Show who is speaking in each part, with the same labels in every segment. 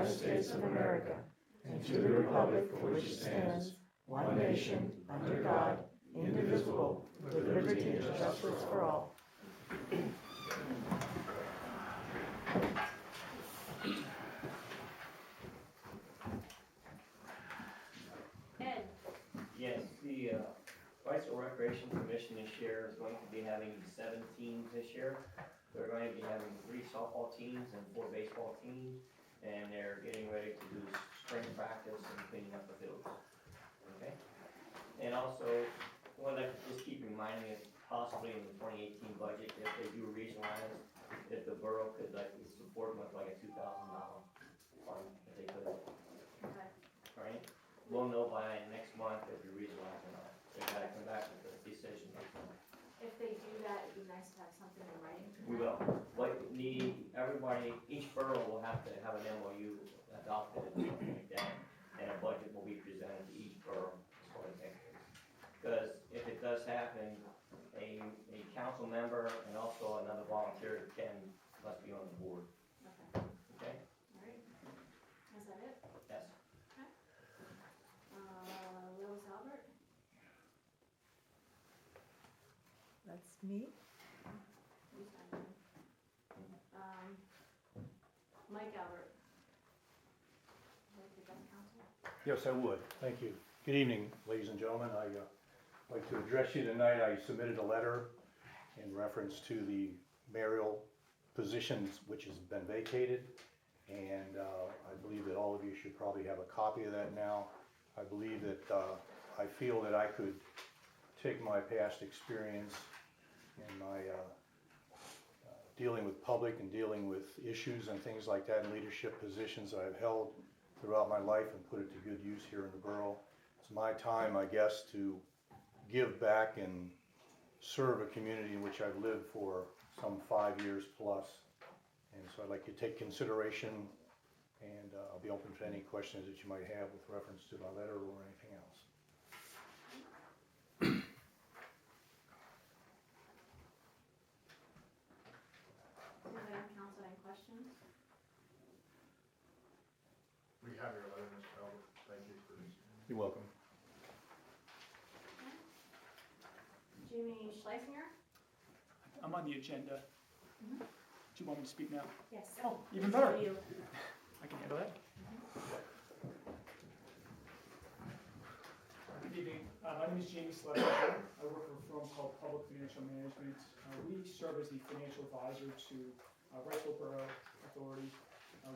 Speaker 1: United States of America, and to the republic for which it stands, one nation, under God, indivisible, with liberty and justice for all.
Speaker 2: Ed?
Speaker 3: Yes, the Wrightsville Recreation Commission this year is going to be having 7 teams this year. They're going to be having 3 softball teams and 4 baseball teams, and they're getting ready to do spring practice and cleaning up the fields. Okay? And also, what I just keep reminding is possibly in the 2018 budget, if they do regionalize, if the borough could like support them with like a $2,000 fund, if they could.
Speaker 2: Okay.
Speaker 3: Alright? We'll know by next month if you regionalize or not. They gotta come back with a decision next month.
Speaker 2: If they do that, it'd be nice to have something in writing.
Speaker 3: We will. Like, everybody, each borough will have to have an MOU adopted and something like that, and a budget will be presented to each borough, sort of thing. Because if it does happen, a council member and also another volunteer must be on the board.
Speaker 2: Okay.
Speaker 3: Okay?
Speaker 2: Alright. Is that it?
Speaker 3: Yes.
Speaker 2: Okay. Lois Albert?
Speaker 1: That's me.
Speaker 2: You signed in. Mike Albert? Would you like to address council?
Speaker 4: Yes, I would. Thank you. Good evening, ladies and gentlemen. I'd like to address you tonight. I submitted a letter in reference to the mayoral positions which has been vacated, and I believe that all of you should probably have a copy of that now. I believe that I feel that I could take my past experience and my dealing with public and dealing with issues and things like that in leadership positions that I've held throughout my life and put it to good use here in the borough. It's my time, I guess, to give back and serve a community in which I've lived for some 5 years plus. And so I'd like you to take consideration, and I'll be open to any questions that you might have with reference to my letter or anything else.
Speaker 2: Anybody on council have any questions?
Speaker 5: We have your letter, Mr. Albert. Thank you for this.
Speaker 4: You're welcome.
Speaker 2: Okay. Jimmy Schleisinger?
Speaker 6: I'm on the agenda.
Speaker 2: Mhm.
Speaker 6: Do you want me to speak now?
Speaker 2: Yes.
Speaker 6: Oh, even better.
Speaker 2: You.
Speaker 6: I can handle that. Good evening. My name is Jamie Schleisinger. I work for a firm called Public Financial Management. We serve as the financial advisor to Wrightsville Borough Authority.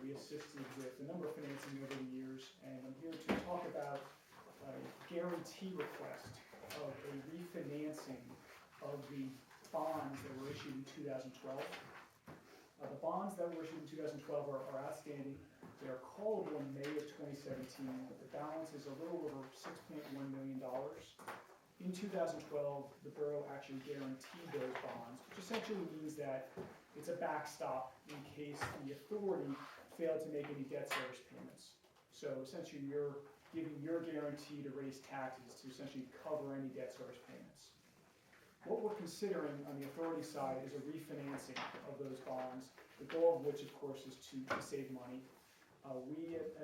Speaker 6: We assisted with a number of financing over the years, and I'm here to talk about a guarantee request of a refinancing of the bonds that were issued in 2012. The bonds that were issued in 2012 are outstanding. They are callable in May of 2017, but the balance is a little over $6.1 million. In 2012, the borough actually guaranteed those bonds, which essentially means that it's a backstop in case the authority failed to make any debt service payments. So essentially you're giving your guarantee to raise taxes to essentially cover any debt service payments. What we're considering on the authority side is a refinancing of those bonds, the goal of which, of course, is to save money. We, at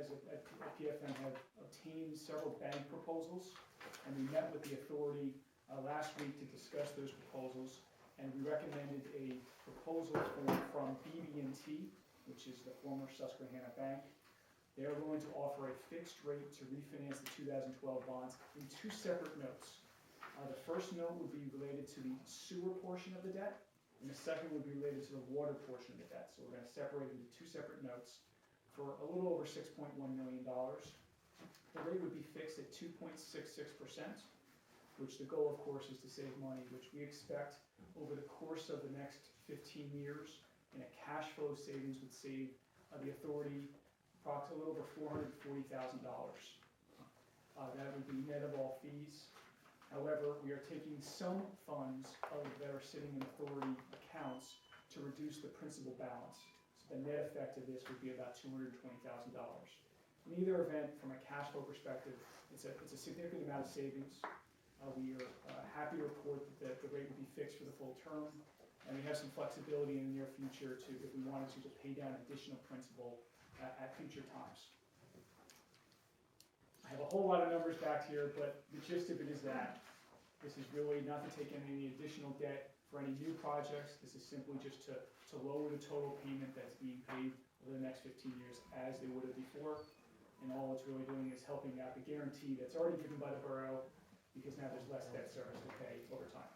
Speaker 6: PFM, have obtained several bank proposals, and we met with the authority last week to discuss those proposals, and we recommended a proposal from BB&T, which is the former Susquehanna Bank. They are going to offer a fixed rate to refinance the 2012 bonds in 2 separate notes. The first note would be related to the sewer portion of the debt, and the second would be related to the water portion of the debt. So we're going to separate it into 2 separate notes for a little over $6.1 million. The rate would be fixed at 2.66%, which the goal, of course, is to save money, which we expect over the course of the next 15 years in a cash flow savings would save the authority approximately a little over $440,000. That would be net of all fees. However, we are taking some funds that are sitting in authority accounts to reduce the principal balance. So the net effect of this would be about $220,000. In either event, from a cash flow perspective, it's a significant amount of savings. We are happy to report that the rate would be fixed for the full term, and we have some flexibility in the near future to, if we wanted to pay down additional principal at future times. I have a whole lot of numbers back here, but the gist of it is that this is really not to take any additional debt for any new projects. This is simply just to lower the total payment that's being paid over the next 15 years as they would have before. And all it's really doing is helping out the guarantee that's already given by the borough, because now there's less debt service to pay over time.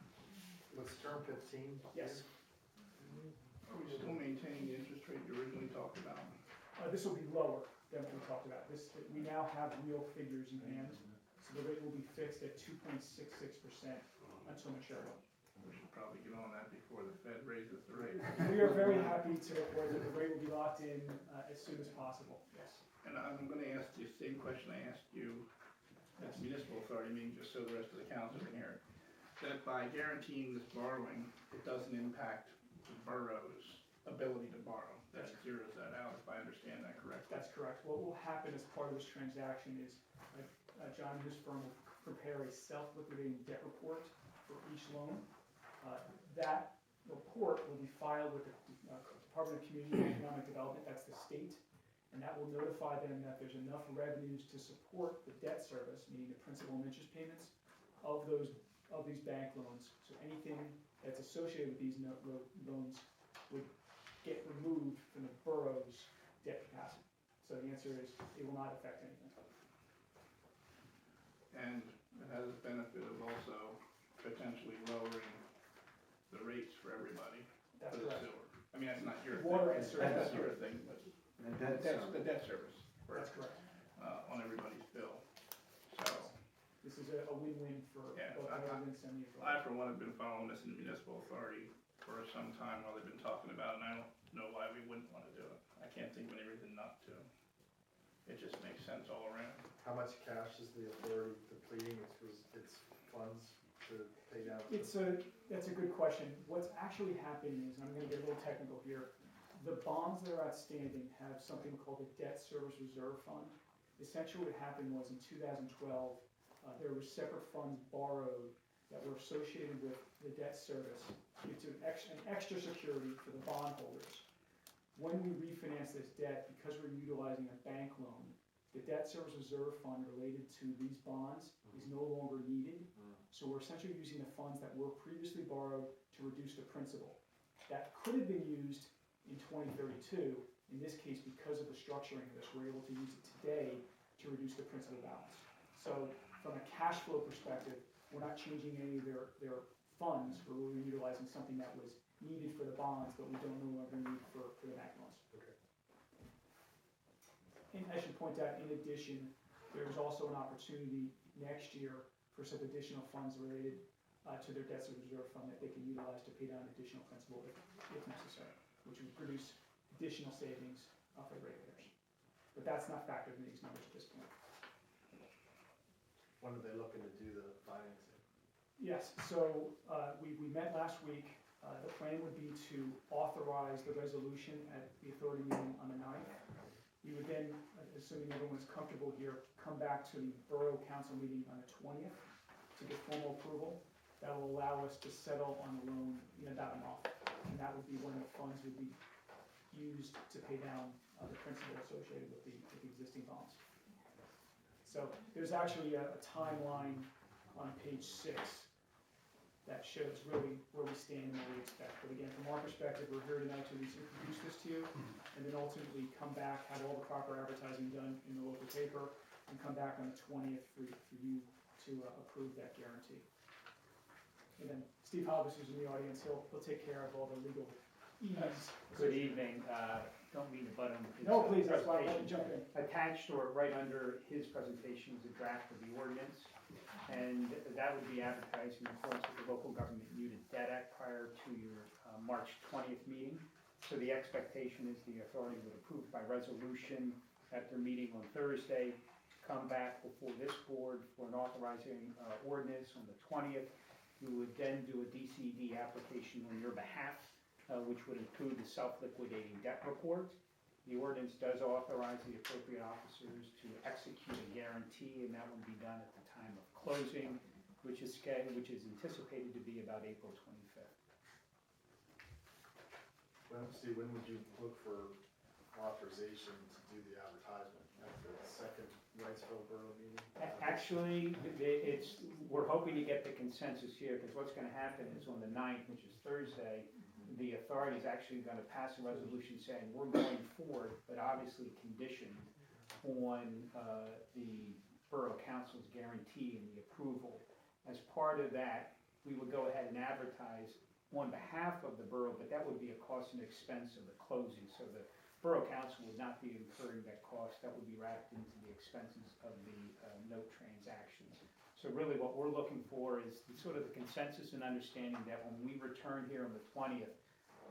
Speaker 7: Was term 15?
Speaker 6: Yes,
Speaker 8: Are we still maintaining the interest rate you originally talked about?
Speaker 6: this will be lower than what we talked about. We now have real figures in hand, so the rate will be fixed at 2.66% until maturity.
Speaker 8: We should probably get on that before the Fed raises the rate.
Speaker 6: We are very happy to report that the rate will be locked in as soon as possible, yes.
Speaker 8: And I'm gonna ask the same question I asked you at the municipal authority meeting, just so the rest of the council can hear it. That by guaranteeing this borrowing, it doesn't impact the borough's ability to borrow. That zeroes that out, if I understand that correctly.
Speaker 6: That's correct. What will happen as part of this transaction is John and his firm will prepare a self-liquidating debt report for each loan. That report will be filed with the Department of Community and Economic Development, that's the state, and that will notify them that there's enough revenues to support the debt service, meaning the principal and interest payments of these bank loans. So anything that's associated with these loans would get removed from the borough's debt capacity. So the answer is, it will not affect anything.
Speaker 8: And it has the benefit of also potentially lowering the rates for everybody
Speaker 6: That's
Speaker 8: for the
Speaker 6: correct.
Speaker 8: sewer. I mean, that's not your
Speaker 6: Water
Speaker 8: thing,
Speaker 6: and sewer.
Speaker 8: that's your thing, but
Speaker 7: And debt service.
Speaker 8: the debt service for,
Speaker 6: That's correct.
Speaker 8: on everybody's bill. So,
Speaker 6: This is a win-win for
Speaker 8: Yeah,
Speaker 6: both
Speaker 8: I-
Speaker 6: residents and the authority.
Speaker 8: I for one have been following this in the municipal authority for some time while they've been talking about it, and I don't know why we wouldn't wanna do it. I can't think of any reason not to. It just makes sense all around.
Speaker 7: How much cash is the authority depleting its funds to pay down?
Speaker 6: That's a good question. What's actually happening is, and I'm gonna get a little technical here, the bonds that are outstanding have something called the Debt Service Reserve Fund. Essentially what happened was in 2012, there were separate funds borrowed that were associated with the debt service into an extra security for the bondholders. When we refinance this debt, because we're utilizing a bank loan, the debt service reserve fund related to these bonds is no longer needed. So we're essentially using the funds that were previously borrowed to reduce the principal. That could have been used in 2032. In this case, because of the structuring of this, we're able to use it today to reduce the principal balance. So from a cash flow perspective, we're not changing any of their funds, but we're utilizing something that was needed for the bonds, but we don't no longer need for the bank loans.
Speaker 7: Okay.
Speaker 6: And I should point out, in addition, there's also an opportunity next year for some additional funds related to their debt service reserve fund that they can utilize to pay down additional principal if necessary, which would produce additional savings for the regulators. But that's not factored in these numbers at this point.
Speaker 7: When are they looking to do the financing?
Speaker 6: Yes, so we met last week. The plan would be to authorize the resolution at the authority meeting on the 9th. We would then, assuming everyone's comfortable here, come back to the Borough Council meeting on the 20th to get formal approval. That will allow us to settle on the loan in about a month. And that would be when the funds would be used to pay down the principal associated with the existing bonds. So there's actually a timeline on page 6 that shows really where we stand and what we expect. But again, from our perspective, we're here tonight to at least introduce this to you, and then ultimately come back, have all the proper advertising done in the local paper, and come back on the 20th for you to approve that guarantee. And then Steve Hobbs, who's in the audience, he'll take care of all the legal ease.
Speaker 9: Good evening. Don't mean to butt on his
Speaker 6: No, please, that's why I let you
Speaker 9: presentation.
Speaker 6: jump in.
Speaker 9: Attached or right under his presentation is a draft of the ordinance, and that would be advertised in accordance with the Local Government Unit Debt Act prior to your March 20th meeting. So the expectation is the authority would approve by resolution at their meeting on Thursday, come back before this board for an authorizing ordinance on the 20th. We would then do a DCD application on your behalf, which would include the self-liquidating debt report. The ordinance does authorize the appropriate officers to execute a guarantee, and that will be done at the time of closing, which is anticipated to be about April 25th.
Speaker 7: When would you look for authorization to do the advertisement at the second Wrightsville Borough meeting?
Speaker 9: Actually, we're hoping to get the consensus here, because what's gonna happen is on the 9th, which is Thursday, the authority is actually gonna pass a resolution saying we're going forward, but obviously conditioned on the Borough Council's guarantee and the approval. As part of that, we would go ahead and advertise on behalf of the borough, but that would be a cost and expense of the closing, so the Borough Council would not be incurring that cost, that would be wrapped into the expenses of the note transactions. So really what we're looking for is sort of the consensus and understanding that when we return here on the 20th,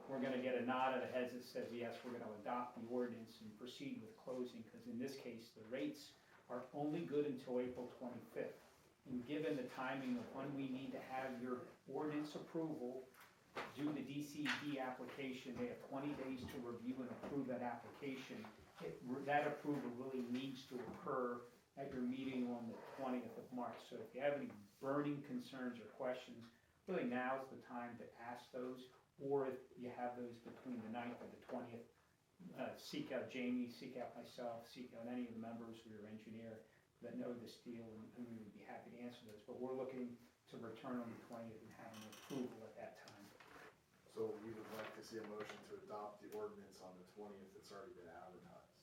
Speaker 9: we're gonna get a nod of the heads that says, yes, we're gonna adopt the ordinance and proceed with closing, because in this case, the rates are only good until April 25th. And given the timing of when we need to have your ordinance approval, do the DCD application, they have 20 days to review and approve that application. That approval really needs to occur at your meeting on the 20th of March. So if you have any burning concerns or questions, really now's the time to ask those, or if you have those between the 9th and the 20th, seek out Jamie, seek out myself, seek out any of the members or your engineer that know this deal, and we would be happy to answer those. But we're looking to return on the 20th and have an approval at that time.
Speaker 7: So we would like to see a motion to adopt the ordinance on the 20th. It's already been advertised.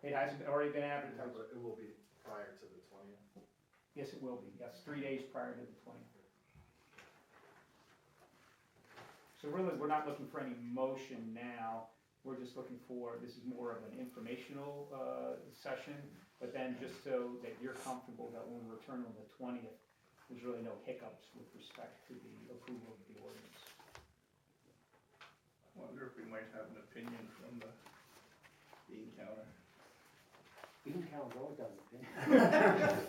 Speaker 9: It hasn't already been
Speaker 7: Yeah,
Speaker 9: advertised?
Speaker 7: but it will be prior to the 20th.
Speaker 9: Yes, it will be. Yes, 3 days prior to the 20th. So really, we're not looking for any motion now. We're just looking for, this is more of an informational session, but then just so that you're comfortable that when we return on the 20th, there's really no hiccups with respect to the approval of the ordinance.
Speaker 8: I wonder if we might have an opinion from the bean counter.
Speaker 10: Bean counter's always got an opinion.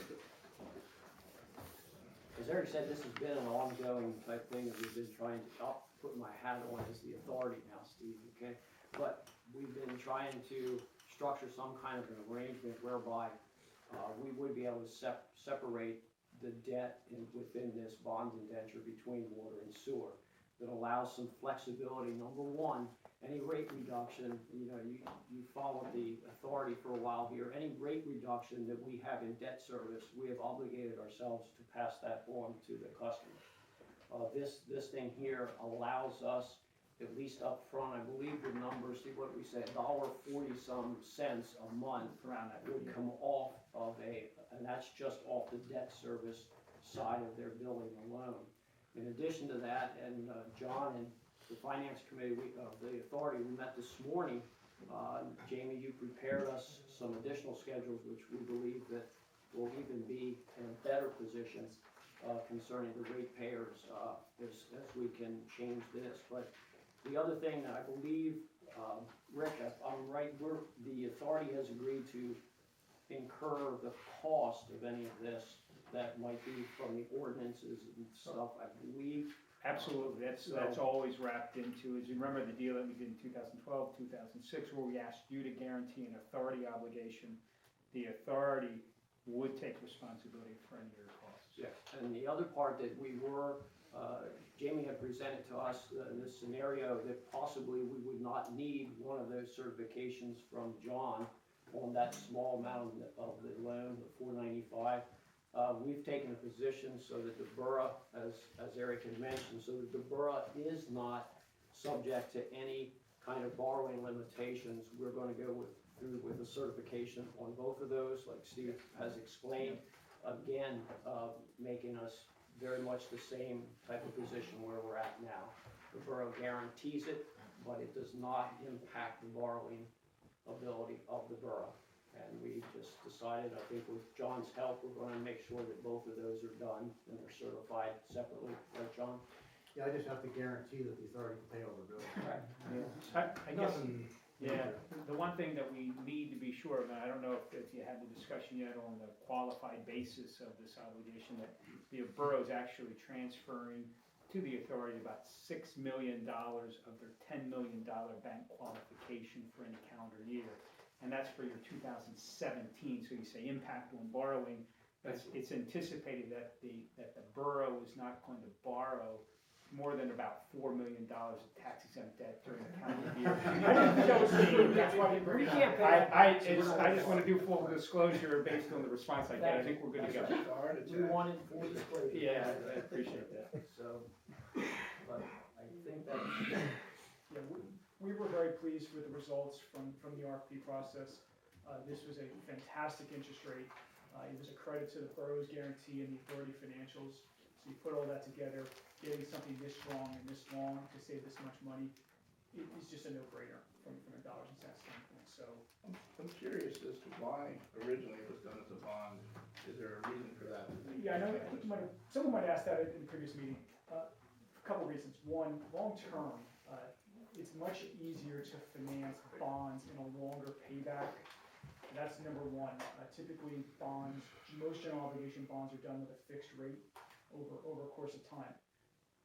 Speaker 10: As Eric said, this has been an ongoing type thing that we've been trying to, I'll put my hat on as the authority now, Steve, okay? But we've been trying to structure some kind of an arrangement whereby we would be able to separate the debt within this bond indenture between water and sewer. That allows some flexibility. Number one, any rate reduction, you followed the authority for a while here, any rate reduction that we have in debt service, we have obligated ourselves to pass that on to the customer. This thing here allows us, at least up front, I believe the numbers, see what we said, $1.40 some cents a month
Speaker 9: Around that
Speaker 10: would come off of and that's just off the debt service side of their billing alone. In addition to that, and John and the Finance Committee of the authority, we met this morning. Jamie, you prepared us some additional schedules, which we believe that will even be in a better position concerning the ratepayers as we can change this. But the other thing that I believe, Rick, if I'm right, the authority has agreed to incur the cost of any of this that might be from the ordinances and stuff, I believe.
Speaker 9: Absolutely, that's always wrapped into, as you remember the deal that we did in 2012, 2006, where we asked you to guarantee an authority obligation. The authority would take responsibility for any of your costs.
Speaker 10: Yeah, and the other part that we were, Jamie had presented to us this scenario that possibly we would not need one of those certifications from John on that small amount of the loan, the $495. We've taken a position so that the borough, as Eric had mentioned, so that the borough is not subject to any kind of borrowing limitations. We're going to go through with a certification on both of those, like Steve has explained. Again, making us very much the same type of position where we're at now. The borough guarantees it, but it does not impact the borrowing ability of the borough. And we just decided, I think with John's help, we're going to make sure that both of those are done and they're certified separately, right, John?
Speaker 11: Yeah, I just have to guarantee that the authority can pay all the bills.
Speaker 10: Right.
Speaker 9: I guess, yeah, the one thing that we need to be sure of, and I don't know if you had the discussion yet on the qualified basis of this obligation, that the borough is actually transferring to the authority about $6 million of their $10 million bank qualification for any calendar year. And that's for your 2017, so you say impact on borrowing, but it's anticipated that the borough is not going to borrow more than about $4 million of tax exempt debt during the calendar year. I didn't think that was me, that's why I didn't bring it up. I just wanna do full disclosure based on the response I get, I think we're good to go.
Speaker 10: We wanted full disclosure.
Speaker 9: Yeah, I appreciate that.
Speaker 10: So, but I think that,
Speaker 6: Yeah, we were very pleased with the results from the RFP process. This was a fantastic interest rate. It was a credit to the borough's guarantee and the authority financials. So you put all that together, getting something this strong and this long to save this much money, it's just a no-brainer from a dollars and cents standpoint. So
Speaker 8: I'm curious as to why originally it was done as a bond. Is there a reason for that?
Speaker 6: yeah, I know. I think someone might ask that in the previous meeting. A couple reasons. One, long-term, it's much easier to finance bonds in a longer payback. That's number one. Typically, bonds, most general obligation bonds are done with a fixed rate over a course of time.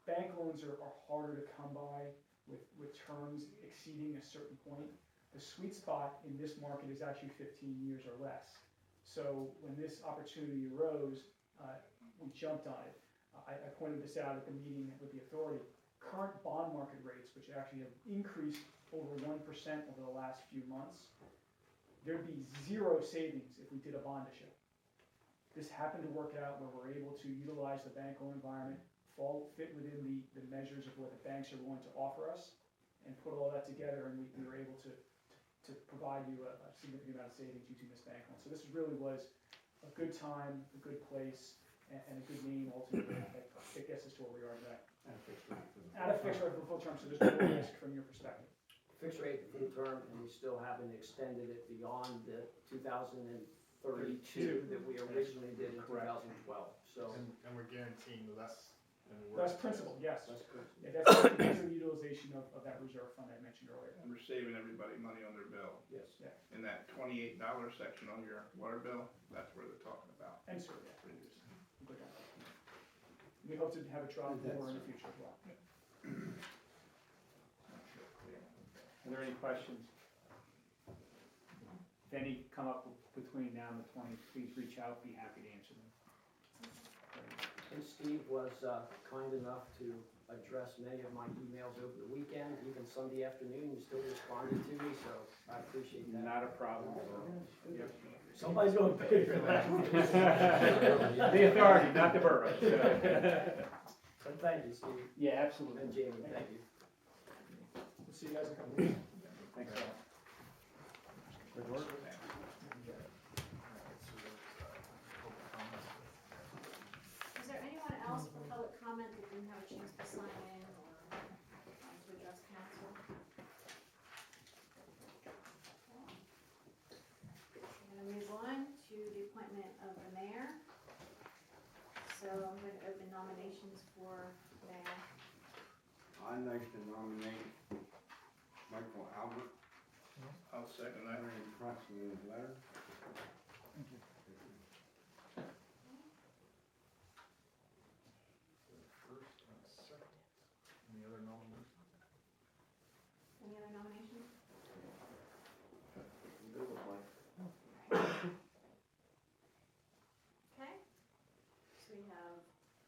Speaker 6: Bank loans are harder to come by with terms exceeding a certain point. The sweet spot in this market is actually 15 years or less. So when this opportunity arose, we jumped on it. I pointed this out at the meeting with the authority. Current bond market rates, which actually have increased over 1% over the last few months, there'd be zero savings if we did a bond issue. This happened to work out where we're able to utilize the bank loan environment, fit within the measures of what the banks are willing to offer us, and put all that together, and we were able to provide you a significant amount of savings using this bank loan. So this really was a good time, a good place, and a good name ultimately that gets us to where we are today. At a fixed rate for the full term, so there's no risk from your perspective.
Speaker 10: fixed rate full term, and we still haven't extended it beyond the 2032 that we originally did in
Speaker 6: Correct.
Speaker 10: 2012, so.
Speaker 5: And we're guaranteeing less than we were.
Speaker 6: That's principal, yes.
Speaker 10: That's good.
Speaker 6: Yeah, that's the utilization of that reserve fund I mentioned earlier.
Speaker 8: And we're saving everybody money on their bill.
Speaker 10: Yes.
Speaker 6: Yeah.
Speaker 8: In that $28 section on your water bill, that's where they're talking about.
Speaker 6: And so, yeah. Good job. We hope to have it drop more in the future as well.
Speaker 9: Are there any questions? If any come up between now and the 20th, please reach out, be happy to answer them.
Speaker 10: And Steve was kind enough to address many of my emails over the weekend, even Sunday afternoon, you still responded to me, so I appreciate that.
Speaker 9: Not a problem. Yep.
Speaker 10: Somebody's gonna pay for that.
Speaker 9: The authority, not the borough.
Speaker 10: So thank you, Steve,
Speaker 9: Yeah, absolutely.
Speaker 10: and Jamie, thank you.
Speaker 6: We'll see you guys in a couple of weeks.
Speaker 9: Thanks, Al.
Speaker 5: Good work.
Speaker 2: Is there anyone else for public comment that didn't have a chance to sign in or to address council? I'm gonna move on to the appointment of the mayor. So I'm going to open nominations for mayor.
Speaker 12: I'd like to nominate Michael Albert,
Speaker 8: I'll second that.
Speaker 12: in front of his letter.